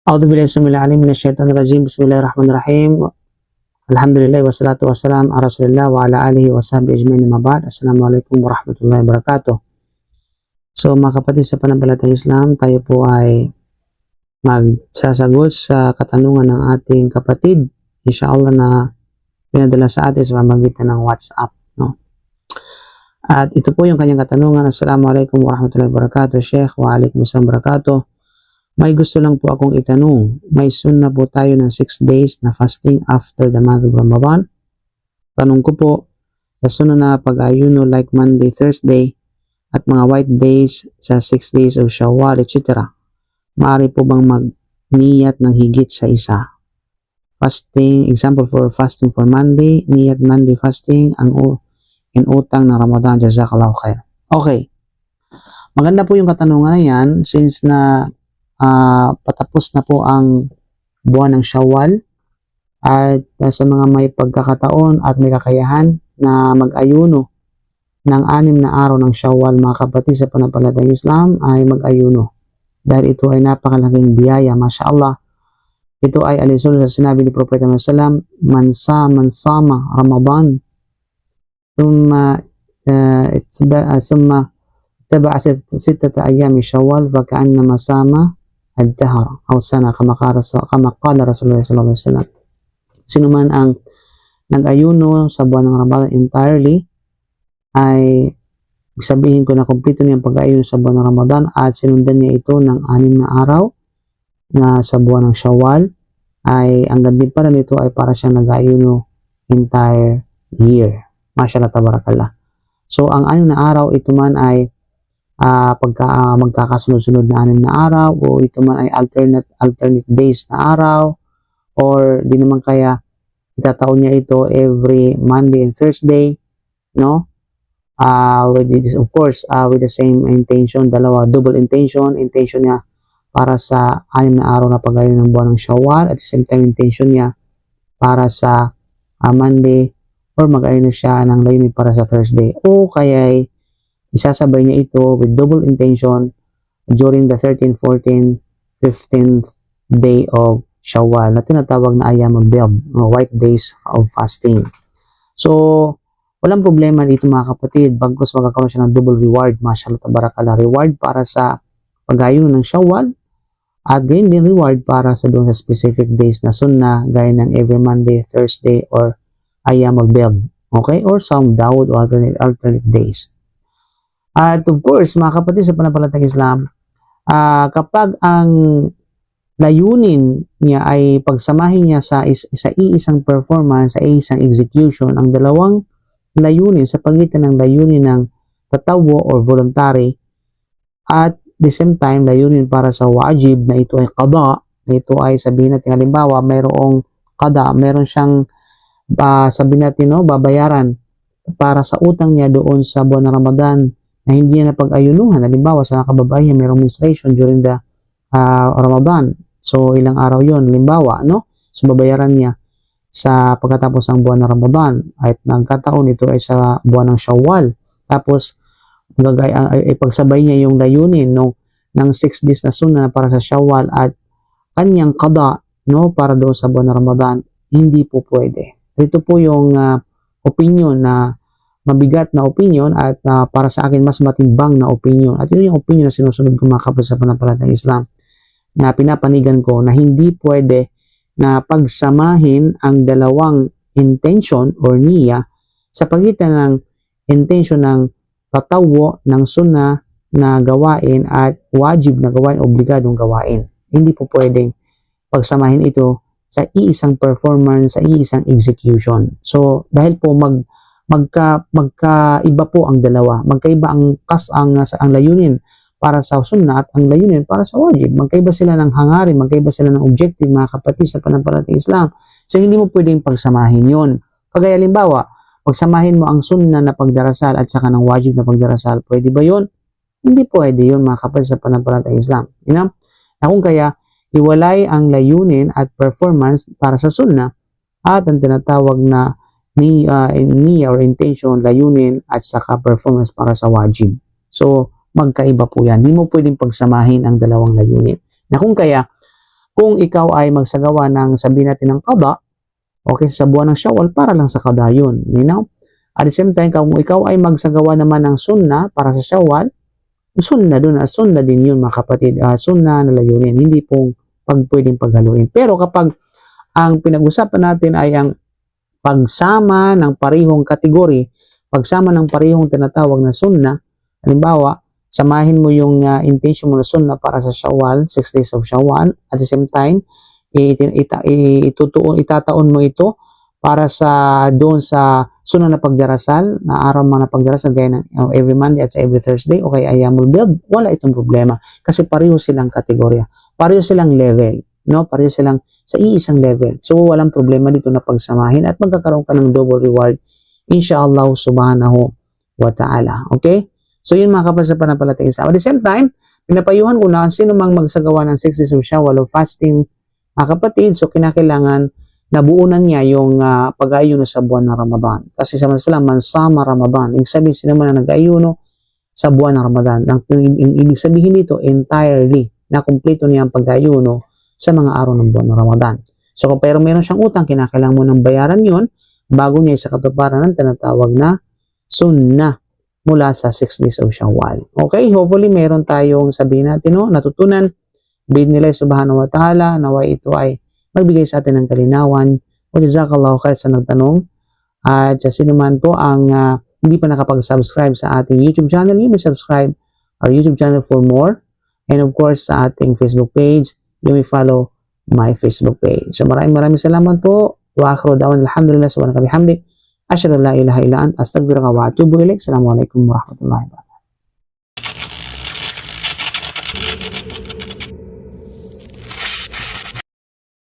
A'udzu billahi samil alim minasyaitonir rajim. Bismillahirrahmanirrahim. Alhamdulillah wassalatu wassalamu ala Rasulillah wa ala alihi wa sahbihi ajmain. Amma ba'd. Assalamualaikum warahmatullahi wabarakatuh. So mga kapatid sa pananampalatayang Islam, tayo po ay magsasagot sa katanungan ng ating kapatid, inshallah, na pinadala sa atin sa pamamagitan ng WhatsApp, no? At ito po yung kanyang katanungan. Assalamualaikum warahmatullahi wabarakatuh, Sheikh. Wa alaikumussalam wabarakatuh. May gusto lang po akong itanong. May sunnah po tayo ng 6 days na fasting after the month of Ramadan. Tanong ko po, sa sunnah na pag-ayuno like Monday, Thursday, at mga white days sa 6 days of Shawwal, etc., maaari po bang mag-niyat ng higit sa isa? Fasting, example for fasting for Monday, niyat Monday fasting, ang utang ng Ramadan. Jazakallahu khair. Okay. Maganda po yung katanungan na yan since na patapos na po ang buwan ng Shawwal at sa mga may pagkakataon at may kakayahan na mag-ayuno ng 6 na araw ng Shawwal, mga kapatid sa pananampalatayang Islam, ay mag-ayuno dahil ito ay napakalaking biyaya, mashallah. Ito ay alisunod sa sinabi ni Propeta Muhammad, man sama Ramadan thumma taba'a 6 ayami Shawwal fa ka'annama sama ad-dahr aw sana, kama qala Rasulullah sallallahu alaihi wasallam. Sino man ang nag-ayuno sa buwan ng Ramadan entirely, ay sabihin ko na kumpleto niya ang pag-ayuno sa buwan ng Ramadan at sinundan niya ito ng 6 na araw na sa buwan ng Shawwal, ay ang ganda pa rin ito ay para siyang nag-ayuno entire year. Mashallah, tabarakallah. So ang 6 na araw, ito man ay pagka magkakasunod-sunod na 6 na araw, o ito man ay alternate days na araw, or di naman kaya itataon niya ito every Monday and Thursday, no? With this, of course, with the same intention, double intention niya para sa 6 na araw na pag-ayun ng buwan ng Shawwal, at the same time intention niya para sa Monday, or mag-ayun siya ng layunin para sa Thursday, o kaya isasabay niya ito with double intention during the 13th, 14th, 15th day of Shawwal na tinatawag na Ayam al-Bid, white days of fasting. So, walang problema dito mga kapatid, bagkus magkakaroon siya ng double reward, mashallah tabarakallah, reward para sa pag-ayuno ng Shawwal, at gain din reward para sa doon sa specific days na sunnah, gaya ng every Monday, Thursday, or Ayam al-Bid, okay, or some Dawud or alternate days. At of course, mga kapatid sa pananampalatayang Islam, kapag ang layunin niya ay pagsamahin niya sa iisang performance, sa isang execution, ang dalawang layunin sa pagitan ng layunin ng tatawo or voluntary, at the same time layunin para sa wajib na ito ay qada, na ito ay sabihin natin, halimbawa mayroong qada, meron siyang sabihin natin, no, babayaran para sa utang niya doon sa buwan ng Ramadan na hindi niya napag-ayunuhan. Halimbawa sa kababayan, mayroong menstruation during the Ramadan. So, ilang araw yon, halimbawa, no? So, babayaran niya sa pagkatapos ng buwan ng Ramadan. At nagkataon ito ay sa buwan ng Shawwal. Tapos, ipagsabay niya yung layunin ng 6 days na sunnah para sa Shawwal at kanyang qada, no, para doon sa buwan ng Ramadan. Hindi po pwede. Ito po yung opinion na mabigat na opinion, at para sa akin mas matimbang na opinion, at ito yung opinion na sinusunod ko mga kapatid sa pananampalatayang Islam, na pinapanigan ko na hindi pwede na pagsamahin ang dalawang intention or niya sa pagitan ng intention ng tatawo ng sunnah na gawain at wajib na gawain, obligadong gawain. Hindi po pwedeng pagsamahin ito sa iisang performance, sa iisang execution. So dahil po magkaiba po ang dalawa. Magkaiba ang layunin para sa sunnah at ang layunin para sa wajib. Magkaiba sila ng hangarin, magkaiba sila ng objective, mga kapatid sa pananampalatayang Islam. So hindi mo pwedeng pagsamahin yon. Kagaya halimbawa, pagsamahin mo ang sunnah na pagdarasal at saka ng wajib na pagdarasal. Pwede ba yon? Hindi pwede yon, mga kapatid sa pananampalatayang Islam. Na kung kaya, iwalay ang layunin at performance para sa sunnah at ang tinatawag na niya or intention, layunin at saka performance para sa wajib. So, magkaiba po yan. Hindi mo pwedeng pagsamahin ang dalawang layunin. Na kung kaya, kung ikaw ay magsagawa ng sabihin natin ng qada, okay, sa buwan ng Shawwal, para lang sa qada yun. You know? At the same time, kung ikaw ay magsagawa naman ng sunnah para sa Shawwal, sunnah dun, sunnah din yun mga kapatid. Sunnah na layunin, hindi pong pwedeng paghaluin. Pero kapag ang pinag-usapan natin ay ang pagsama ng parihong kategory, pagsama ng parihong tinatawag na sunnah, halimbawa, samahin mo yung intention mo na sunnah para sa Shawwal, 6 days of Shawwal, at the same time, itataon mo ito para sa doon sa sunnah na pagdarasal, na araw mga na pagdarasal gaya ng every Monday at every Thursday, o kaya Ayyamul Bid, wala itong problema kasi pareho silang kategorya, pareho silang level, no? Pareho silang sa iisang level. So walang problema dito na pagsamahin at magkakaroon ka ng double reward inshallah subhanahu wa ta'ala. Okay? So yun mga kapatid sa pananampalatayang Islam. At the same time, pinapayuhan ko na sino mang magsagawa ng 6 days of Shawwal o fasting, mga kapatid, so kinakailangan nabuunan niya yung pag-ayuno sa buwan ng Ramadan. Kasi sa Islam, man sama Ramadan. Ibig sabihin, sino man na nag-ayuno sa buwan ng Ramadan. Ibig sabihin dito, entirely, na kumpleto niya ang pag-ayuno sa mga araw ng buwan ng Ramadan. So kung pero meron siyang utang, kinakailangan mo ng bayaran yon bago niya sa katuparan ng tinatawag na sunnah mula sa 6 days of Shawwal. Okay, hopefully meron tayong sabihin natin, no, natutunan. Bidnillah subhanahu wa ta'ala, naway ito ay magbigay sa atin ng kalinawan. O jazakallahu khair sa nagtanong. At sa sino man po ang hindi pa nakapag-subscribe sa ating YouTube channel, you may subscribe our YouTube channel for more. And of course, sa ating Facebook page, you may follow my Facebook page. So maraming salamat po. Wa akhiru da'wana alhamdulillah subhanaka bihamdik. Asyhadu an la ilaha illa anta astaghfiruka wa atubu ilaik. Assalamualaikum warahmatullahi wabarakatuh.